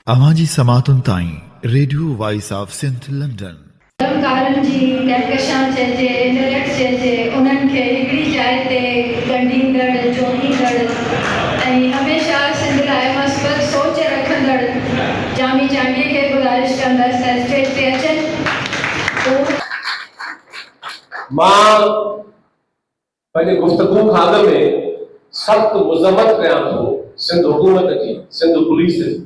अवांजी समातुन ताईं radio voice of Sindh London. कलाकारनि जी कहकशां चइजे, इंटलेक्ट चइजे, उन्हनि खे हिकिड़ी जाइ ते ॻंढींदड़, जोड़ींदड़ ऐं हमेशह सिंध लाइ मस्बत सोच रखंदड़ जामी चांडीअ खे गुज़ारिश कंदसि त स्टेज ते अचनि। मां पंहिंजे गुफ़्तगू खां अॻु में सख़्त मुज़म्मत कयां थो सिंध हुकूमत जी, सिंध पुलिस जी।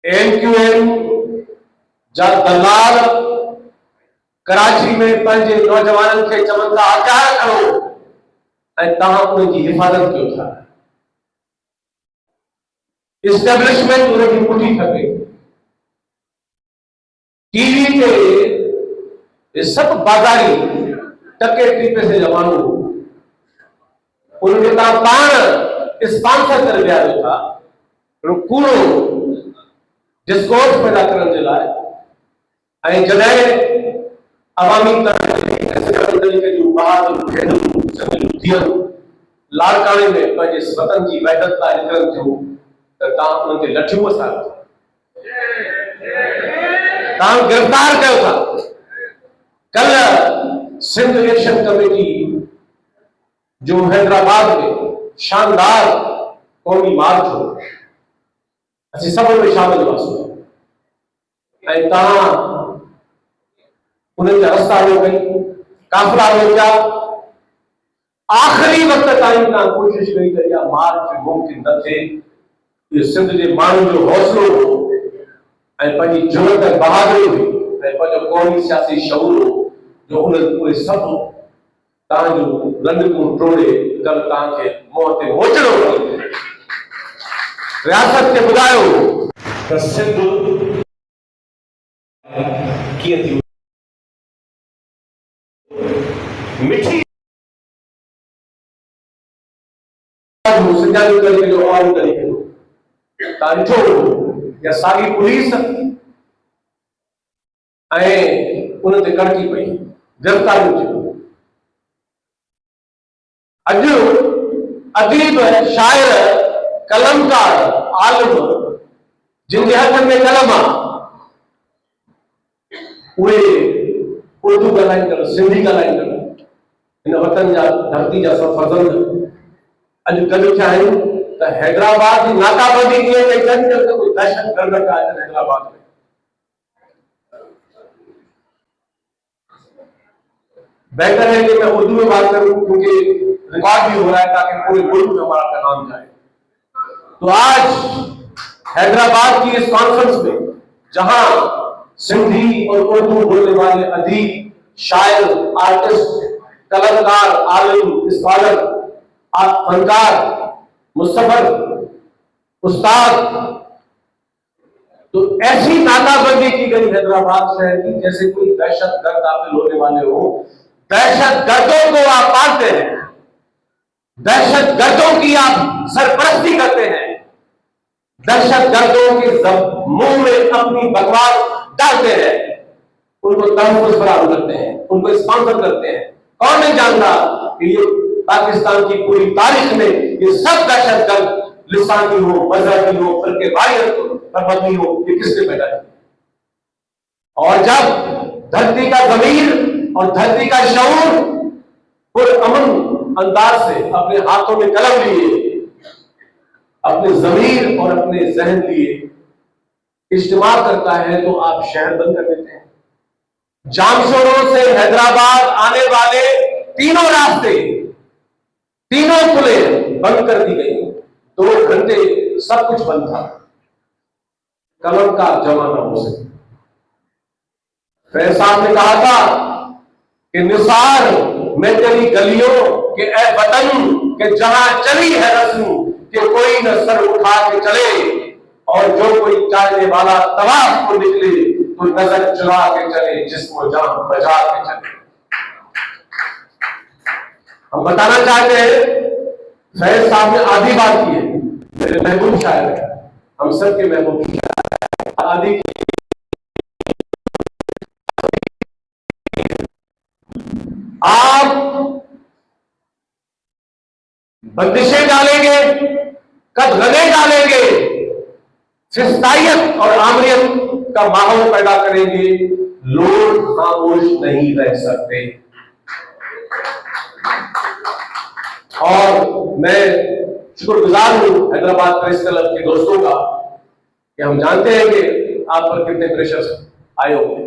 MQM जा दलाल कराची में पंहिंजे नौजवाननि खे चवनि था हथियार खणो ऐं तव्हां उन्हनि जी हिफ़ाज़त कयो था। इस्टेब्लिशमेंट उनजी पुठी खपे। टीवी ते ये सब बाज़ारी टके टी पैसे जा माण्हू उनखे तव्हां पाण स्पॉन्सर करे विया आहियो था कूड़ो डिस्कोर्स पैदा करण जे लाइ। ऐं जॾहिं अवामी तरीक़े जूं बहादुर भेनरूं लाड़काणे में पंहिंजे वतन जी वहदत लाइ निकिरनि थियूं त तव्हां उन्हनि खे लठियूं वसायो था, तव्हां गिरफ़्तार कयो था। कल सिंध एक्शन कमेटी जो हैदराबाद में शानदार क़ौमी मार्च हो, असीं सभु में शामिल हुआसीं ऐं तव्हां उन्हनि जा रस्ता रोकई, काफ़िला रोकिया, आख़िरी वक़्त ताईं तव्हां कोशिशि कई त इहा मार्च मुमकिन न थिए। इहो सिंध जे माण्हुनि जो हौसलो ऐं पंहिंजी जुरत बहादुरी हुई ऐं पंहिंजो क़ौमी सियासी शऊर हो जो उहे सभु तव्हांजो रंगूं टोड़े कल तव्हांखे मुंहं ते मोचड़ो कयो। रियासत खे ॿुधायो त सिंध कीअं थी मिठी सिंधानी तरीक़े जो और तरीक़े जो तव्हां ॾिठो या साॻी पुलिस ऐं उन ते कड़की पई, गिरफ़्तारियूं थियूं। अॼु अदीब, शाइर, कलमकार, आलिम जिन जे हथनि में कलम आहे उहे उर्दू ॻाल्हाईंदड़, सिंधी ॻाल्हाईंदड़ हिन वतन जा धरती जा सभु फर्ज़ंद अॼु गॾु थिया आहिनि त हैदराबाद जी नाकाबंदी कीअं कई अथनि त कोई दहशतगर्द था अचनि हैदराबाद में। बेहतर है कि मैं उर्दू में बात करूं क्योंकि रिकॉर्ड भी हो रहा है ताकि पूरे मुल्क में हमारा पैगाम जाए। तो आज हैदराबाद की इस कॉन्फ्रेंस में जहां सिंधी और उर्दू बोलने वाले अदीब, शायर, आर्टिस्ट, कलाकार, आलिम, स्कॉलर, फनकार, मुस्तफर, उस्ताद, तो ऐसी नाकाबंदी की गई हैदराबाद शहर की जैसे कोई दहशतगर्द दाखिल होने वाले हो। दहशतगर्दों को आप पालते हैं, दहशतगर्दों की आप सरपरस्ती करते हैं, दहशतगर्दों के मुंह में अपनी बकवास डालते हैं, उनको तहफ़्फ़ुज़ फराहम करते हैं, उनको स्पॉन्सर करते हैं। कौन नहीं जानता कि ये पाकिस्तान की पूरी तारीख में ये सब दहशतगर्द लिसानी हो, मजहबी हो, फिरके वारियत हो, मजहबी हो, ये किसने पैदा किया? और जब धरती का ज़मीर और धरती का शऊर पुरअमन अंदाज से अपने हाथों में कलम लिए, अपने ज़मीर और अपने ज़हन लिए इज्तिमा करता है तो आप शहर बंद कर देते हैं। जामशोरों से हैदराबाद आने वाले तीनों रास्ते, तीनों पुलें बंद कर दी गई। 2 घंटे सब कुछ बंद था। कलम का जमाना हो सके। फैज साहब ने कहा था कि निसार में तेरी गलियों के ए वतन के जहां चली है रस्म कि कोई न सर उठा के चले और जो कोई चाहने वाला तवाफ को निकले तो नजर चुरा के चले, जिस्म जान बजा के चले। हम बताना चाहते हैं फैज साहब ने आधी बात की है, मेरे महबूब शायर है, हम सबके महबूब शायर आधी की। आप बंदिशें डालेंगे कदगने डालेंगे, फिस्तायत और आमरीत का माहौल पैदा करेंगे, लोग खामोश नहीं रह सकते। और मैं शुक्रगुजार हूं हैदराबाद प्रेस क्लब के दोस्तों का कि हम जानते हैं कि आप पर कितने प्रेशर आए होंगे,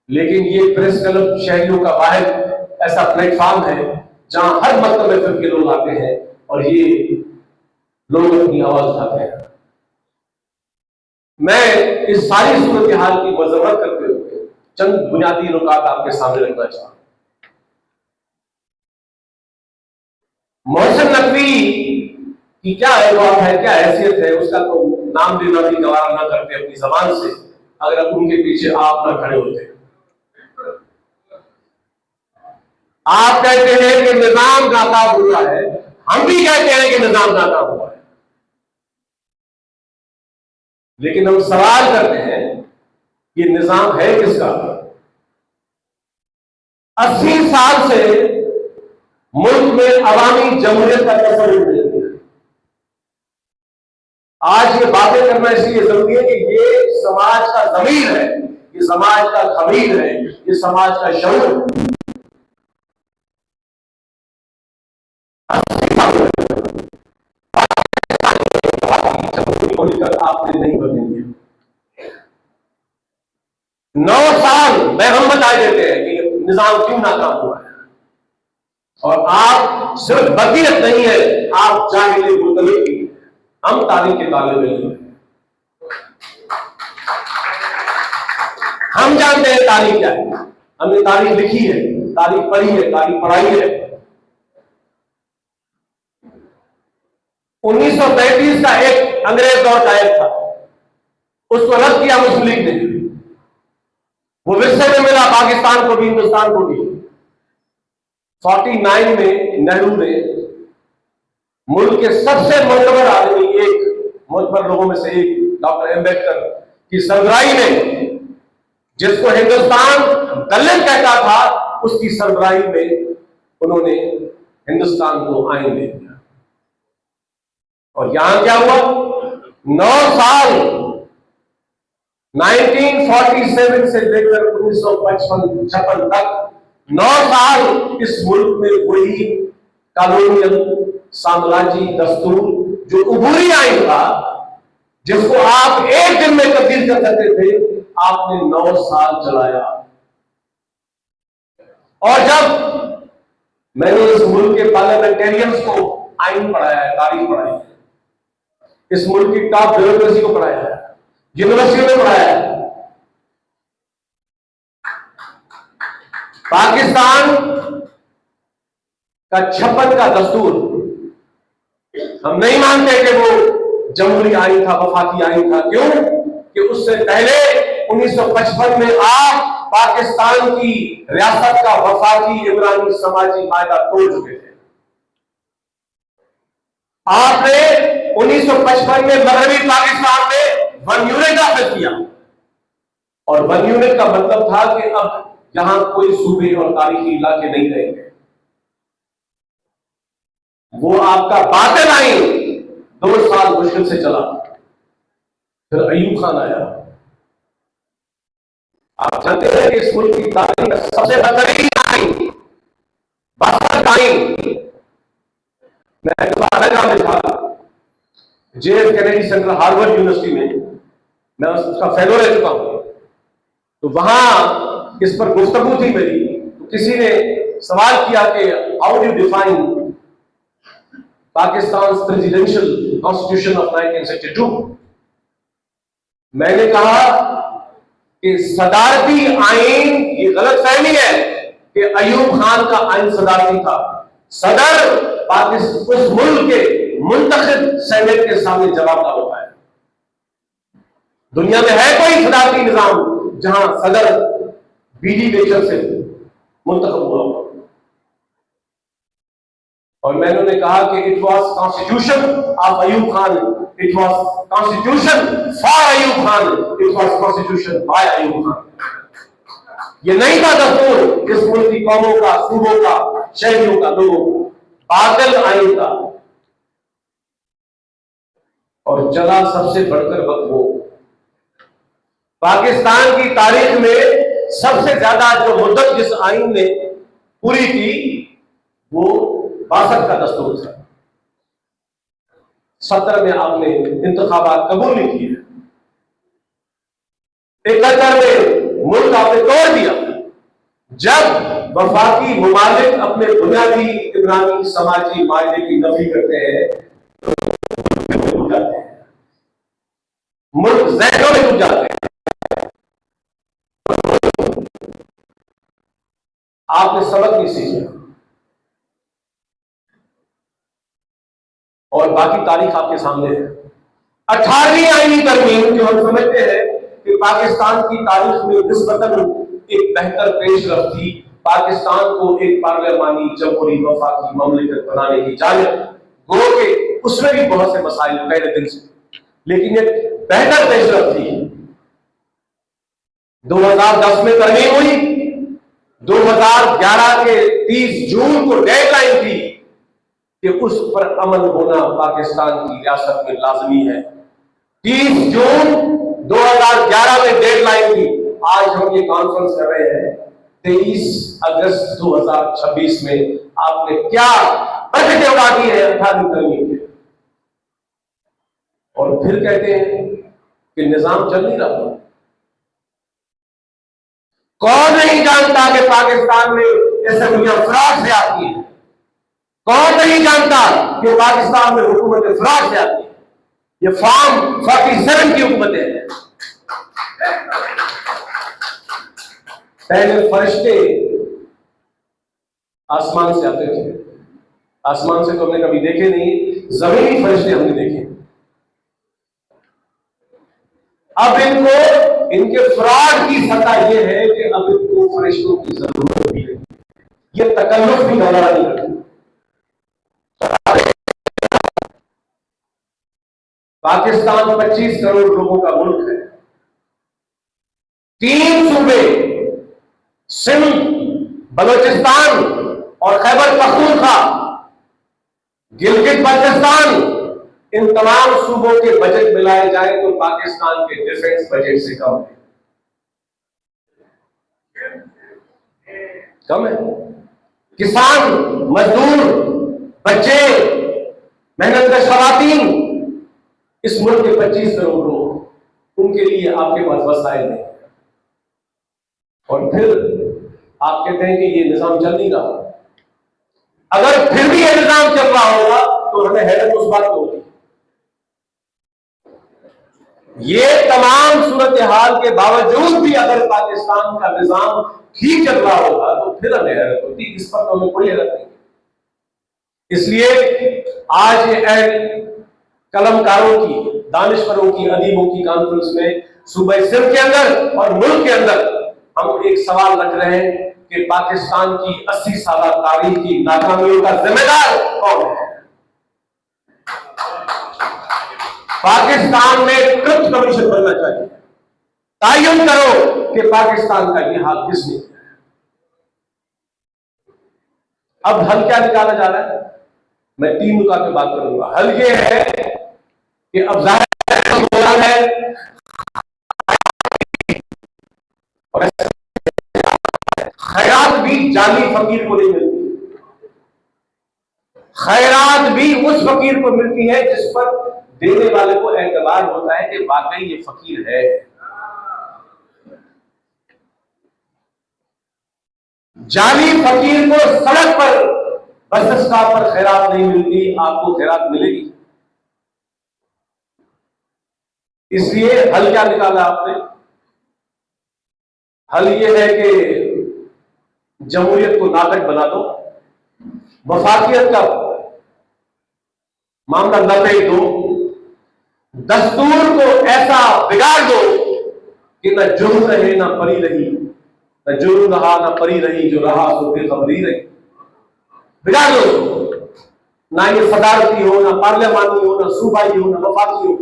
लेकिन ये प्रेस क्लब शहरियों का वाहिद ऐसा प्लेटफॉर्म है जहां हर मकतब में फिर के लोग आते हैं और ये लोग अपनी आवाज उठाते हैं। मैं इस सारी सूरत हाल की मजम्मत करते हुए चंद बुनियादी नुकात आपके सामने रखना चाहता हूं। मोहसिन नकवी की क्या एहवाल है, क्या हैसियत है, उसका तो नाम लेना भी गवारा ना करते अपनी जबान से अगर अब उनके पीछे आप ना खड़े होते। आप कहते हैं कि निजाम नाकाम हुआ है, हम भी कहते हैं कि निजाम नाकाम हुआ है, लेकिन हम सवाल करते हैं कि निजाम है किसका? 80 साल से मुल्क में अवामी जमहूरियत का तस्वुर नहीं है। आज ये बातें करना इसलिए जरूरी है कि ये समाज का ज़मीर है, ये समाज का खमीर है, ये समाज का शऊर आपने नहीं बदली। 9 साल में हम बता देते हैं कि निजाम क्यों नाकाम हुआ है, और आप सिर्फ बकीयत नहीं है, आप जाहिल मुतलक। हम तारीख के तालिब इल्म हैं, हम जानते हैं तारीख क्या है, हमने तारीख लिखी है, तारीख पढ़ी है, तारीख पढ़ाई है। 1935 का एक अंग्रेज दौर का एक्ट था, उसको रद्द किया मुस्लिम लीग ने, वो विरसे में मिला पाकिस्तान को भी हिंदुस्तान को भी। 49 में नेहरू ने मुल्क के सबसे मोतबर आदमी, एक मोतबर लोगों में से एक डॉक्टर अम्बेडकर की सरबराही में, जिसको हिंदुस्तान दलित कहता था, उसकी सरबराही में उन्होंने हिंदुस्तान को आइन दे दिया। और यहां क्या हुआ? 9 साल 1947 से लेकर 1956 तक 9 साल इस मुल्क में वही कॉलोनियल साम्राज्य दस्तूर जो उबूरी आइन था, जिसको आप एक दिन में तब्दील कर सकते थे, आपने 9 साल चलाया। और जब मैंने इस मुल्क के पार्लियामेंटेरियंस को आइन पढ़ाया है, तारीख पढ़ाई है, इस मुल्क की टॉप ब्यूरोक्रेसी को पढ़ाया है, यूनिवर्सिटी में पढ़ाया है, पाकिस्तान का 56 का दस्तूर हम नहीं मानते कि वो जमहूरी आइन था, वफाकी आइन था। क्यों? कि उससे पहले 1955 में आप पाकिस्तान की रियासत का वफाकी इमरानी समाजी मायदा तोड़ चुके थे। आपने 1955 में मगरबी पाकिस्तान में 1 यूनिट नाफिज किया, और 1 यूनिट का मतलब था कि अब यहां कोई सूबे और तारीखी इलाके नहीं रहेंगे। वो आपका बातिल आइन 2 साल मुश्किल से चला, फिर अयूब खान आया। आप जानते हैं कि इस मुल्क की तारीख का सबसे बदतरीन आइन, बासठ आइन, मैं अमेरिका में था, JF Kennedy central Harvard university में, मैं उसका फेलो रह चुका हूं। तो वहां इस पर गुफ्तगू थी मेरी, तो किसी ने सवाल किया कि how do define Pakistan presidential constitution of 1962। मैंने कहा कि सदारती आइन, ये गलत फहमी है कि अयूब खान का आइन सदारती था। सदर पाकिस्तान उस मुल्क के मुंतखब सेनेट के सामने जवाबदार होता है। दुनिया में है कोई सदारती निजाम जहां सदर बीडी नेचर से मुंतखब हुआ हो? और मैंने कहा कि it was constitution of Ayub Khan, it was constitution for Ayub Khan, it was constitution bye Ayub Khan. ये नहीं था दस्तूर इस मुल्क की कौमों का, सूबों का, शहरियों का, लोगों का, बातिल आइन था। اور چلا سب سے بڑھ کر وقت وہ پاکستان کی تاریخ میں سب سے زیادہ جو مدت جس آئین نے پوری کی وہ 62 کا دستور تھا. 70 میں آپ نے انتخابات قبول نہیں کیے. 71 میں ملک آپ نے توڑ دیا. جب وفاقی ممالک اپنے بنیادی عمرانی سماجی معاہدے کی نفی کرتے ہیں تو ٹوٹ جاتے ہیں, ملک ذہنوں میں ٹوٹ جاتے ہیں. آپ نے سبق نہیں سیکھا اور باقی تاریخ آپ کے سامنے ہے. 18ویں آئینی ترمیم جو ہم سمجھتے ہیں کہ پاکستان کی تاریخ میں نسبتاً ایک بہتر پیش رفت تھی, پاکستان کو ایک پارلیمانی جمہوری وفاقی مملکت بنانے کی جانب, گو کہ اس میں بھی بہت سے مسائل پہلے دن سے, لیکن ایک بہتر پیش رفت تھی. 2010 میں ترمیم ہوئی. 2011 کے 30 جون کو ڈیڈ لائن تھی کہ اس پر عمل ہونا پاکستان کی ریاست میں لازمی ہے. 30 جون 2011 میں ڈیڈ لائن تھی. آج ہم یہ کانفرنس کر رہے ہیں 23 اگست 2026 میں. آپ نے کیا برکتیں اڑا دی ہے 18ویں ترمیم کے, اور پھر کہتے ہیں کہ نظام چل نہیں رہا. کون نہیں جانتا کہ پاکستان میں اسمبلیاں فراڈ سے آتی ہیں؟ کون نہیں جانتا کہ پاکستان میں حکومتیں فراڈ سے آتی ہیں؟ یہ فارم 47 کی حکومتیں ہیں. پہلے فرشتے آسمان سے آتے تھے. آسمان سے تو ہم نے کبھی دیکھے نہیں, زمینی فرشتے ہم نے دیکھے. اب ان کے فراڈ کی سطح یہ ہے کہ اب ان کو فرشتوں کی ضرورت بھی ہے. یہ تکلف بھی نظر نہیں کرتی. پاکستان 25 کروڑ لوگوں کا ملک ہے. 3 صوبے سندھ, بلوچستان اور خیبر پختونخوا, گلگت بلتستان, ان تمام صوبوں کے بجٹ ملائے جائیں تو پاکستان کے ڈیفنس بجٹ سے کم ہے. کسان, مزدور, بچے, محنت کش خواتین, اس ملک کے 25 کروڑ لوگ, ان کے لیے آپ کے پاس وسائل نہیں. اور پھر آپ کہتے ہیں کہ یہ نظام چل نہیں رہا. اگر پھر بھی یہ نظام چل رہا ہوگا تو ہمیں حیرت اس بات کو ہوگی. یہ تمام صورتحال کے باوجود بھی اگر پاکستان کا نظام ٹھیک چل رہا ہوگا تو پھر ہمیں حیرت ہوتی. اس پر تو ہمیں کوئی حیرت نہیں. اس لیے آج قلم کاروں کی, دانشوروں کی, ادیبوں کی کانفرنس میں صوبہ سندھ کے اندر اور ملک کے اندر ہم ایک سوال رکھ رہے ہیں کہ پاکستان کی 80 سالہ تاریخ کی ناکامیوں کا ذمہ دار کون ہے؟ پاکستان میں ٹروتھ کمیشن بننا چاہیے. تعین کرو کہ پاکستان کا یہ حال کس نے کیا. اب حل کیا نکالا جا رہا ہے؟ میں 3 نکات پہ بات کروں گا. حل یہ ہے کہ اب ظاہر ہے خیرات بھی جعلی فقیر کو نہیں ملتی. خیرات بھی اس فقیر کو ملتی ہے جس پر دینے والے کو اعتبار ہوتا ہے کہ واقعی یہ فقیر ہے. جعلی فقیر کو سڑک پر بس اسٹاپ پر خیرات نہیں ملتی, آپ کو خیرات ملے گی. اس لیے حل کیا نکالا آپ نے؟ حل یہ ہے کہ جمہوریت کو ناقص بنا دو, وفاقیت کا معاملہ نہ پہ دو, دستور کو ایسا بگاڑ دو کہ نہ جرم رہے نہ پری رہی, نہ جرم رہا نہ پری رہی, جو رہا تو بے خبری رہی. بگاڑ دو. نہ یہ صدارتی ہو, نہ پارلیمانی ہو, نہ صوبائی ہو, نہ وفاقی ہو.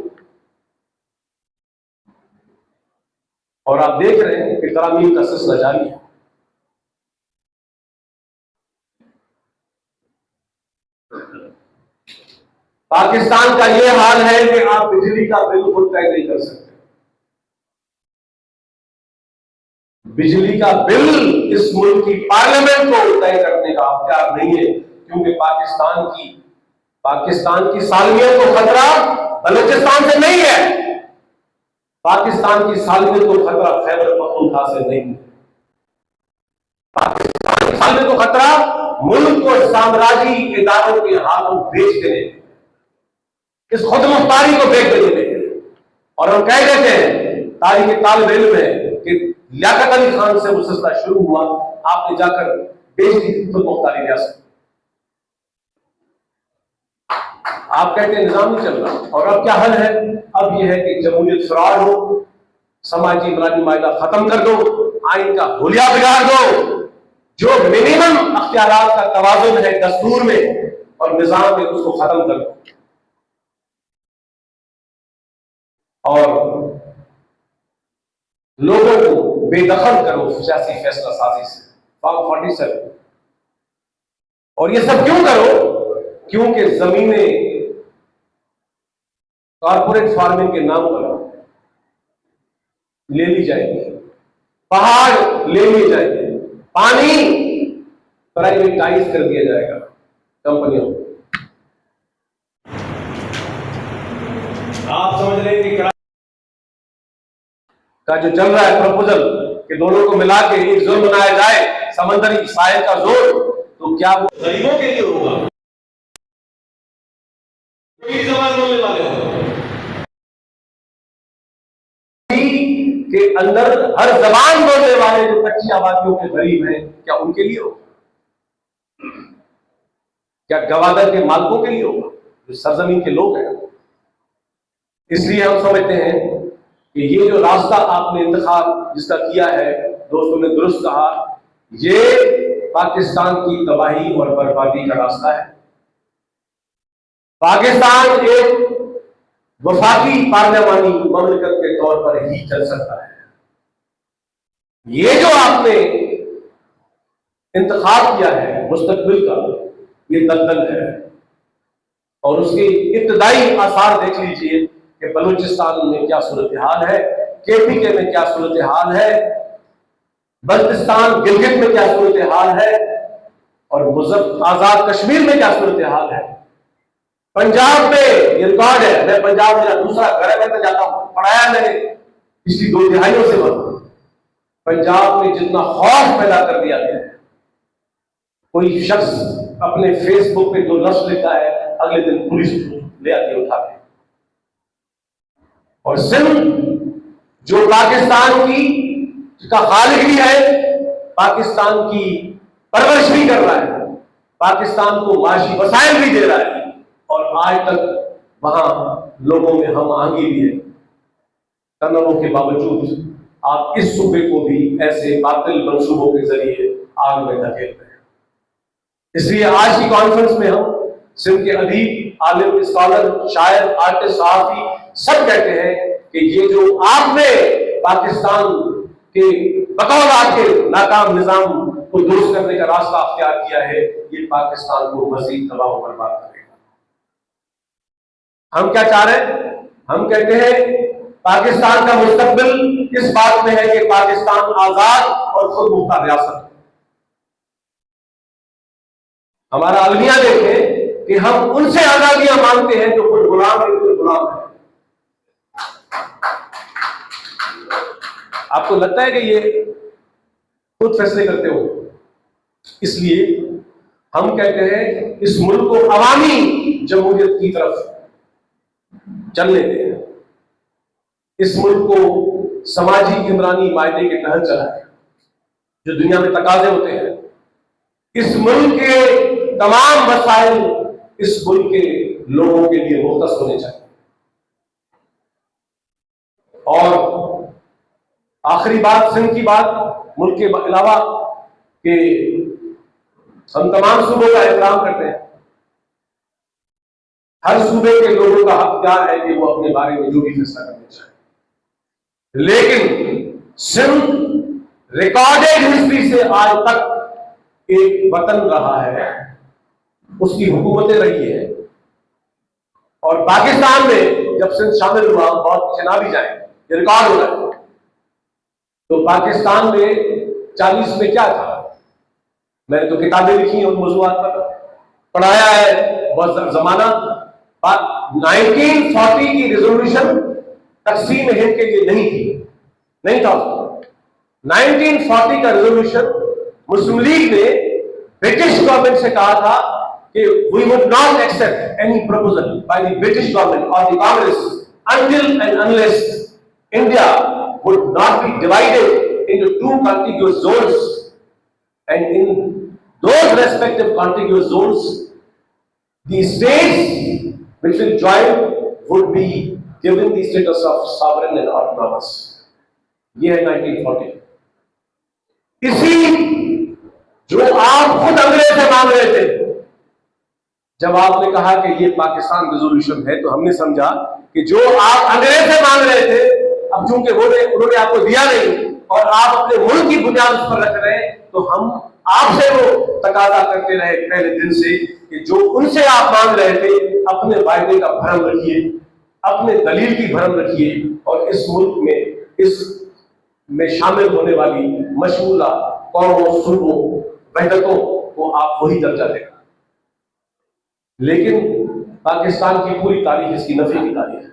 اور آپ دیکھ رہے ہیں کہ ترامیم کا سلسلہ جاری ہے. پاکستان کا یہ حال ہے کہ آپ بجلی کا بل خود طے نہیں کر سکتے. بجلی کا بل اس ملک کی پارلیمنٹ کو طے کرنے کا اختیار نہیں ہے، کیونکہ پاکستان کی سالمیت کو خطرہ بلوچستان سے نہیں ہے، پاکستان کی سالمیت کو خطرہ خیبر پختونخوا سے نہیں ہے، پاکستان کی سالمیت کو خطرہ ملک کو سامراجی اداروں کے ہاتھوں بیچ دینے، اس خود مختاری کو بیچ دینے. اور ہم کہہ دیتے ہیں تاریخ طالب علم ہے کہ لیاقت علی خان سے وہ سلسلہ شروع ہوا، آپ نے جا کر بیچ دی خود مختاری ریاست. آپ کہتے ہیں نظام نہیں چل رہا، اور اب کیا حل ہے؟ اب یہ ہے کہ جمہوریت فراڈ ہو، سماجی امراضی معاہدہ ختم کر دو، آئین کا حلیہ بگاڑ دو، جو منیمم اختیارات کا توازن ہے دستور میں اور نظام میں اس کو ختم کر دو، اور لوگوں کو بے دخل کرو سیاسی فیصلہ سازی سے. فارم 47. اور یہ سب کیوں کرو؟ کیونکہ زمینیں کارپوریٹ فارمنگ کے نام پر لے لی جائیں گی، پہاڑ لے لیے جائیں گے، پانی پرائیویٹائز کر دیا جائے گا کمپنیوں کو. آپ سمجھ رہے ہیں کہ کا جو چل رہا ہے پروپوزل کہ دونوں کو ملا کے ایک زون بنایا جائے، سمندری ساحل کا زون، تو کیا وہ غریبوں کے لیے ہوگا؟ کوئی زبان بولنے والے ہوں کے اندر ہر زبان بولنے والے جو کچی آبادیوں کے غریب ہیں، کیا ان کے لیے ہوگا؟ کیا گوادر کے مالکوں کے لیے ہوگا جو سرزمین کے لوگ ہیں؟ اس لیے ہم سمجھتے ہیں کہ یہ جو راستہ آپ نے انتخاب جس کا کیا ہے، دوستوں نے درست کہا، یہ پاکستان کی تباہی اور بربادی کا راستہ ہے. پاکستان ایک وفاقی پارلیمانی مملکت کے طور پر ہی چل سکتا ہے. یہ جو آپ نے انتخاب کیا ہے مستقبل کا، یہ دلدل ہے، اور اس کے ابتدائی آثار دیکھ لیجئے کہ بلوچستان میں کیا صورتحال ہے، KPK میں کیا صورتحال ہے، بلتستان گلگت میں کیا صورتحال ہے، اور آزاد کشمیر میں کیا صورتحال ہے. پنجاب میں یہ ریکارڈ ہے، میں پنجاب میں دوسرا گھر میں جاتا ہوں، پڑھایا میں نے پچھلی 2 دہائیوں سے وقت، پنجاب میں جتنا خوف پیدا کر دیا گیا ہے. کوئی شخص اپنے فیس بک پہ جو لفظ لکھتا ہے، اگلے دن پولیس لے آتی ہے اٹھا کے. اور سندھ جو پاکستان کی کا خالق بھی ہے، پاکستان کی پرورش بھی کر رہا ہے، پاکستان کو معاشی وسائل بھی دے رہا ہے، اور آج تک وہاں لوگوں میں ہم آہنگی بھی ہے، تنوع کے باوجود آپ اس صوبے کو بھی ایسے باطل منصوبوں کے ذریعے آگ میں دھکیل رہے ہیں. اس لیے آج کی کانفرنس میں ہم سندھ کے ادیب، عالم، اسکالر، شاعر، آرٹسٹ، صحافی سب کہتے ہیں کہ یہ جو آپ نے پاکستان کے بقول آپ کے ناکام نظام کو درست کرنے کا راستہ اختیار کیا ہے، یہ پاکستان کو مزید تباہ و برباد کرے گا. ہم کیا چاہ رہے ہیں؟ ہم کہتے ہیں پاکستان کا مستقبل اس بات میں ہے کہ پاکستان آزاد اور خود مختار ریاست ہے. ہمارا المیہ دیکھیں کہ ہم ان سے آزادیاں مانگتے ہیں جو خود غلام ہیں، خود غلام ہیں. آپ کو لگتا ہے کہ یہ خود فیصلے کرتے ہو؟ اس لیے ہم کہتے ہیں اس ملک کو عوامی جمہوریت کی طرف چلنے دیں، اس ملک کو سماجی عمرانی معاہدے کے تحت چلائیں جو دنیا میں تقاضے ہوتے ہیں. اس ملک کے تمام مسائل اس ملک کے لوگوں کے لیے مختص ہونے چاہیے. اور آخری بات، سندھ کی بات، ملک کے علاوہ کہ ہم تمام صوبوں کا احترام کرتے ہیں. ہر صوبے کے لوگوں کا حق اختیار ہے کہ وہ اپنے بارے میں جو بھی فیصلہ کرنا چاہیں، لیکن سندھ ریکارڈڈ ہسٹری سے آج تک ایک وطن رہا ہے، اس کی حکومتیں رہی ہے، اور پاکستان میں جب سندھ شامل ہوا، بہت پیچھے نہ بھی جائیں، یہ ریکارڈ ہو رہا ہے، تو پاکستان میں 40 میں کیا تھا؟ میں نے تو کتابیں لکھی ہیں ان موضوعات پر، پڑھایا ہے بہت زمانہ۔ 1940 کی ریزولوشن تقسیم ہند کے لیے نہیں تھا۔ 1940 کا ریزولوشن مسلم لیگ نے برٹش گورنمنٹ سے کہا تھا کہ we would not accept any proposal by the British government or the Congress until and unless India would not be divided into 2 contiguous zones, and in those respective contiguous zones the states which will join would be given the status of sovereign and autonomous. یہ ہے 1940۔ اسی جو آپ خود انگریز سے مانگ رہے تھے، جب آپ نے کہا کہ یہ پاکستان ریزولوشن ہے تو ہم نے سمجھا کہ جو آپ انگریز سے مانگ رہے تھے، اب چونکہ انہوں نے آپ کو دیا نہیں اور آپ اپنے ملک کی بنیاد اس پر رکھ رہے ہیں، تو ہم آپ سے وہ تقاضا کرتے رہے پہلے دن سے کہ جو ان سے آپ مانگ رہے تھے اپنے وعدے کا بھرم رکھیے، اپنے دلیل کی بھرم رکھیے، اور اس ملک میں اس میں شامل ہونے والی مشغولہ قوموں، صوبوں، وحدتوں کو آپ وہی درجہ دیں۔ لیکن پاکستان کی پوری تاریخ اس کی نفی کی تاریخ ہے۔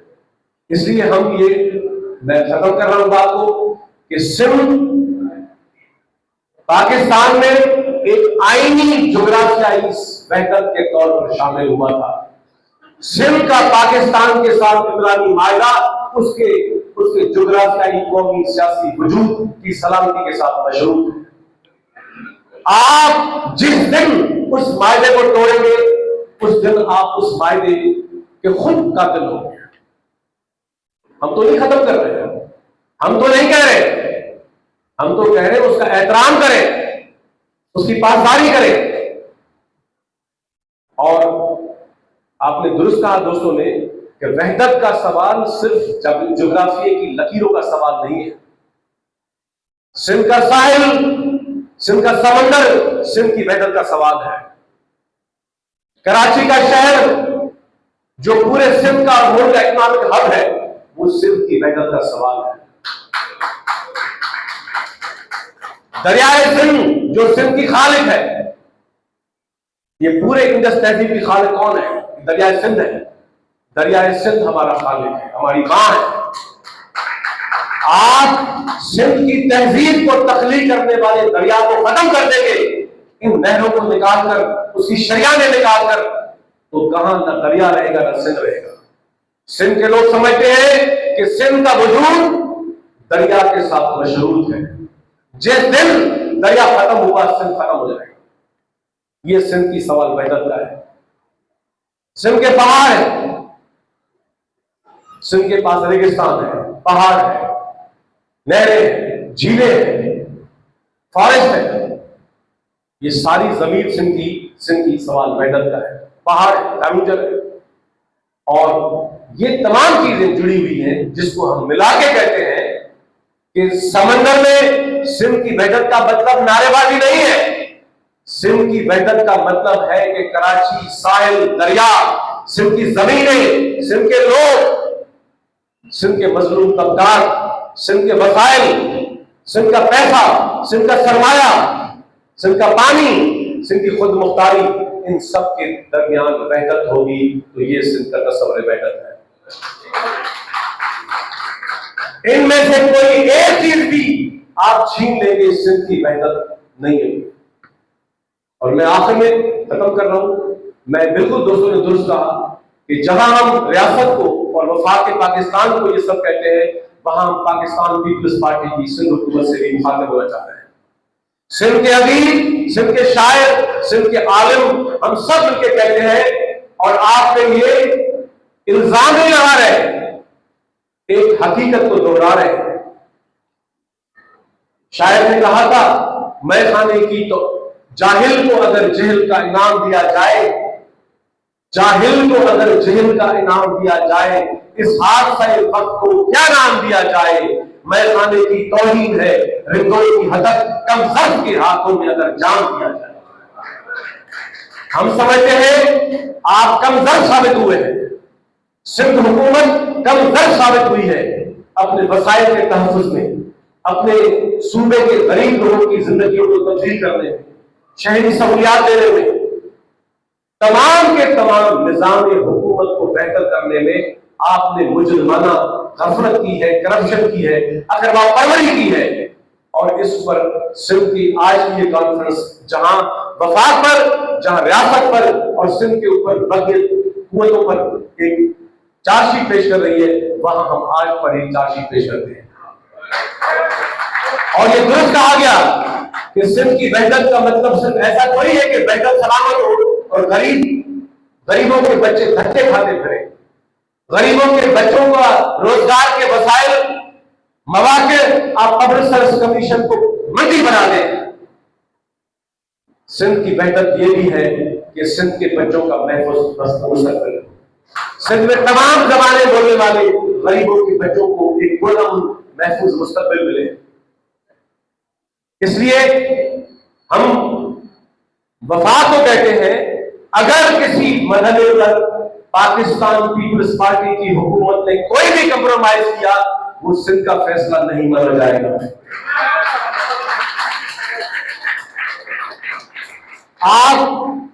اس لیے میں ختم کر رہا ہوں بات کو کہ سندھ پاکستان میں ایک آئینی جغرافیائی وحدت کے طور پر شامل ہوا تھا۔ سندھ کا پاکستان کے ساتھ عمرانی معاہدہ اس کے جغرافیائی قومی سیاسی وجود کی سلامتی کے ساتھ مشروط ہے۔ آپ جس دن اس معاہدے کو توڑیں گے اس دن آپ اس معاہدے کے خود قاتل ہوں گے۔ ہم تو نہیں ختم کر رہے ہیں، ہم تو نہیں کہہ رہے، ہم تو کہہ رہے ہیں اس کا احترام کریں، اس کی پاسداری کریں۔ اور آپ نے درست کہا دوستوں نے کہ وحدت کا سوال صرف جغرافیے کی لکیروں کا سوال نہیں ہے۔ سندھ کا ساحل، سندھ کا سمندر سندھ کی وحدت کا سوال ہے۔ کراچی کا شہر جو پورے سندھ کا ملک کا اکنامک ہب ہے، وہ سندھ کی وحدت کا سوال ہے۔ دریائے سندھ جو سندھ کی خالق ہے، یہ پورے انڈس تہذیب کی خالق کون ہے؟ دریائے سندھ ہے۔ دریائے سندھ ہمارا خالق ہے، ہماری ماں ہے۔ آپ سندھ کی تہذیب کو تخلیق کرنے والے دریا کو ختم کر دیں گے، ان نہروں کو نکال کر، اس کی شریانیں نکال کر، تو کہاں نہ دریا رہے گا نہ سندھ رہے گا۔ سندھ کے لوگ سمجھتے ہیں کہ سندھ کا وجود دریا کے ساتھ مشروط ہے، جس دن دریا ختم ہوا سندھ ختم ہو جائے گا۔ یہ سندھ کی سوال وحدت کا ہے۔ سندھ کے پہاڑ ہیں، سندھ کے پاس ریگستان ہے، پہاڑ ہے، نہریں ہیں، جھیلیں ہیں، فارسٹ ہے، یہ ساری زمین سندھ کی سوال وحدت کا ہے۔ پہاڑ ڈاموجر ہے، اور یہ تمام چیزیں جڑی ہوئی ہیں جس کو ہم ملا کے کہتے ہیں کہ سمندر میں سندھ کی وحدت کا مطلب نعرے بازی نہیں ہے۔ سندھ کی وحدت کا مطلب ہے کہ کراچی، ساحل، دریا، سندھ کی زمینیں، سندھ کے لوگ، سندھ کے مظلوم طبقات، سندھ کے وسائل، سندھ کا پیسہ، سندھ کا سرمایہ، سندھ کا پانی، سندھ کی خود مختاری، ان سب کے درمیان وحدت ہوگی تو یہ سندھ کا تصور وحدت ہے۔ ان میں سے کوئی ایک چیز بھی آپ چھین لیں گے سندھ کی وحدت نہیں ہوگی۔ اور میں آخر میں ختم کر رہا ہوں، میں بالکل دوستوں نے درست کہا کہ جہاں ہم ریاست کو اور وفاق پاکستان کو یہ سب کہتے ہیں، وہاں ہم پاکستان پیپلز پارٹی کی سندھ حکومت سے بھی مخاطب ہونا چاہتے ہیں۔ سندھ کے ادیب، سندھ کے شاعر، سندھ کے عالم، ہم سب مل کے کہتے ہیں، اور آپ پہ یہ الزام نہیں لگا رہے، ایک حقیقت کو دوہرا رہے ہیں۔ شاعر نے کہا تھا، میں خانے کی تو جاہل کو اگر جہل کا انعام دیا جائے، جاہل کو اگر جہل کا انعام دیا جائے، اس حادثہ وقت کو کیا نام دیا جائے، میں خانے کی توہین ہے رندوں کی حدت کم ظرف کے ہاتھوں میں اگر جان دیا جائے۔ ہم سمجھتے ہیں آپ کم ظرف ثابت ہوئے ہیں، सिंध हुकूमत कमतर साबित हुई है अपने वसाइल के तहफ्फुज़ में, अपने सूबे के गरीब लोगों की जिंदगियों को तब्दील करने में, शहरी सहूलियात देने में, तमाम के तमाम निजाम हुकूमत को बेहतर करने में आपने मुजरिमाना गफलत की है, करप्शन की है, अकरवा परवरी की है। और इस पर सिंध की आज की ये कॉन्फ्रेंस जहां वफाक पर, जहां रियासत पर और सिंध के ऊपर बगे हुकूमतों पर एक चार्जशीट पेश कर रही है, वहां हम आज पर एक चार्जशीट पेश करते हैं। और ये दुरुस्त कहा गया कि सिंध की वहदत का मतलब सिर्फ ऐसा थोड़ी है कि वहदत सलामत हो और गरीबों के बच्चे धक्के खाते फिरे, गरीबों के बच्चों का रोजगार के वसाइल मौके आप अमृतसर कमीशन को मंडी बना दें। सिंध की वहदत ये भी है कि सिंध के बच्चों का महफूज मुस्तकबिल, सिंध में तमाम जबानें बोलने वाले गरीबों के बच्चों को एक पुरअमन महफूज मुस्तकबिल मिले। इसलिए हम वफाक को कहते हैं, अगर किसी मरहले पर पाकिस्तान पीपल्स पार्टी की हुकूमत ने कोई भी कंप्रोमाइज किया, वो सिंध का फैसला नहीं माना जाएगा। आप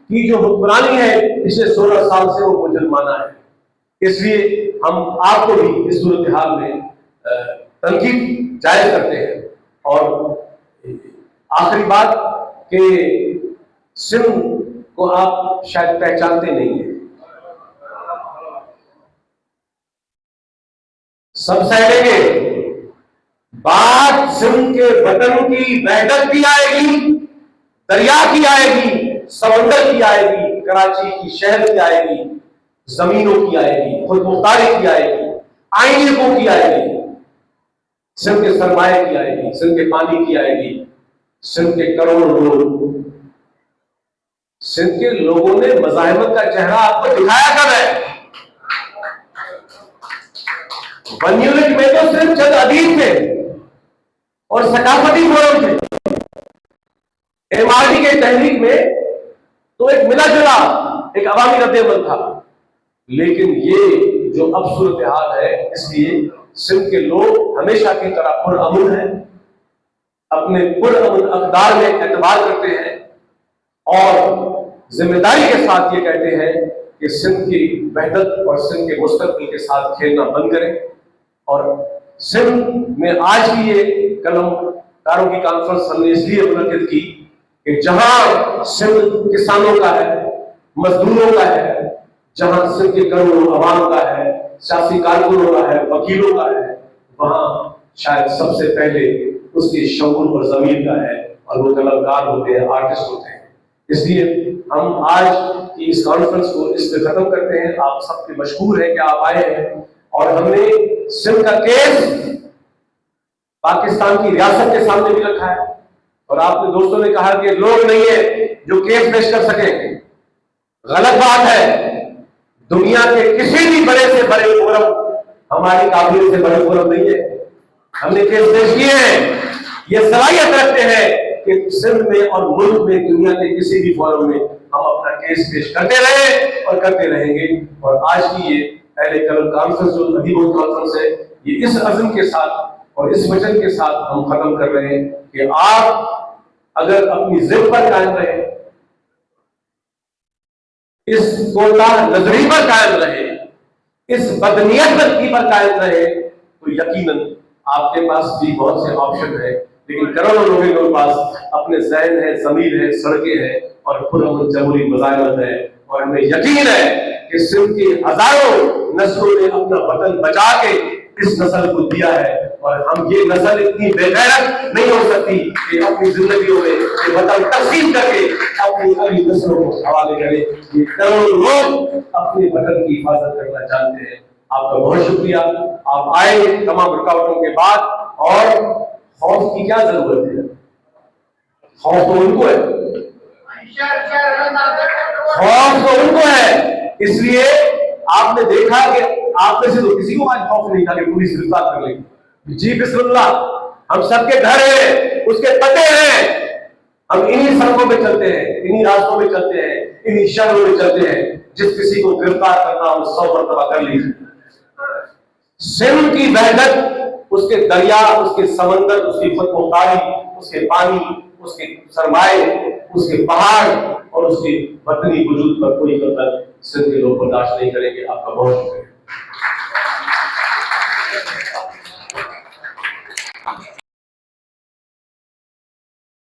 की जो हुक्मरानी है पिछले 16 साल से वो मुजरिमाना है, इसलिए हम आपको भी इस सूरत हाल में तनकीद जायज करते हैं। और आखिरी बात कि सिंध को आप शायद पहचानते नहीं हैं। सब सहेंगे, बात सिंध के वतन की वहदत की आएगी, दरिया की आएगी, समंदर की आएगी, कराची की शहर की आएगी, जमीनों की आएगी, खुद मुख्तारी की आएगी, आईने की आएगी, सिंध के सरमाए की आएगी, सिंध के पानी की आएगी, सिंध के करोड़ों लोग। सिंध के लोगों ने मज़ाहिमत का चेहरा आपको दिखाया कब है? 1 यूनिट में तो सिर्फ चंद अदीब थे और सकाफती फोरम थे। एमआरडी के तहरीक में तो एक मिला जुला एक अवामी रद्द-ए-अमल था, लेकिन ये जो अब सूरत हाल है, इसलिए सिंध के लोग हमेशा की तरह पुरअमन हैं, अपने पुरअमन अक़दार में एतबार करते हैं और जिम्मेदारी के साथ ये कहते हैं कि सिंध की वहदत और सिंध के मुस्तक़बिल के साथ खेलना बंद करें। और सिंध में आज की ये कलमकारों की कॉन्फ्रेंस हमने इसलिए मुनक़िद की कि जहां सिंध किसानों का है, मजदूरों का है, जहां सिंध के करोड़ों अवाम का है, सियासी कारकुनों का है, वकीलों का है, वहां शायद सबसे पहले उसके शऊर और ज़मीर का है और वो कलाकार होते हैं, आर्टिस्ट होते हैं। इसलिए हम आज की इस कॉन्फ्रेंस को इस पे खत्म करते हैं। आप सबके मशहूर है कि आप आए हैं और हमने सिंध का केस पाकिस्तान की रियासत के सामने भी रखा है और आपने दोस्तों ने कहा कि लोग नहीं है जो केस पेश कर सके। गलत बात है। दुनिया के किसी भी बड़े से बड़े फोरम हमारी काबिलियत से बड़े फोरम नहीं है। हमने केस पेश किए हैं, ये सलाहियत रखते हैं कि सिंध में और मुल्क में दुनिया के किसी भी फोरम में हम अपना केस पेश करते रहे और करते रहेंगे। और आज की ये पहले कल कॉन्फ्रेंस जो अदीबों कॉन्फ्रेंस है, ये इस अज़्म के साथ और इस वचन के साथ हम खत्म कर रहे हैं कि आप अगर अपनी जिद पर कायम रहे, इस कोताह नजरी पर कायम रहे, इस बदनीयत पर कायम रहे, तो यकीनन आपके पास भी बहुत से ऑप्शन है। लेकिन करोड़ों लोगों के पास अपने ज़हन है, ज़मीर है, सड़कें हैं और पुरअमन जमहूरी मज़ाहिमत है। और हमें यकीन है कि सिंध की हजारों नस्लों ने अपना वतन बचा के इस नस्ल को दिया है और हम ये नस्ल इतनी बेगैरत नहीं हो सकती कि अपनी जिंदगियों में ये वतन तकसीम करके अपनी अगली नस्लों को हवाले करे। ये करोड़ों लोग अपने वतन की हिफाजत करना चाहते हैं। आपका बहुत शुक्रिया, आप आए तमाम रुकावटों के बाद। और खौफ की क्या जरूरत है? खौफ तो उनको है, खौफ तो उनको है। इसलिए आपने देखा कि आप में से तो किसी को आज खौफ नहीं था कि पुलिस गिरफ्तार कर लेगी। जी बिस्मिल्लाह, हम सबके घर हैं, उसके पते हैं। हम इन्हीं सड़कों पे चलते हैं, इन्हीं रास्तों में चलते हैं, इन्हीं शहरों में चलते हैं जिस किसी को गिरफ्तार करना हो 100 मरतबा कर लीजिए। सिंध की वहदत, उसके दरिया, उसके समंदर, उसकी खुदमुख्तारी, उसके पानी, उसके सरमाए, उसके पहाड़ और उसके वतनी वजूद पर कोई कतल सिंध के लोग बर्दाश्त नहीं करेंगे। आपका बहुत शुक्रिया।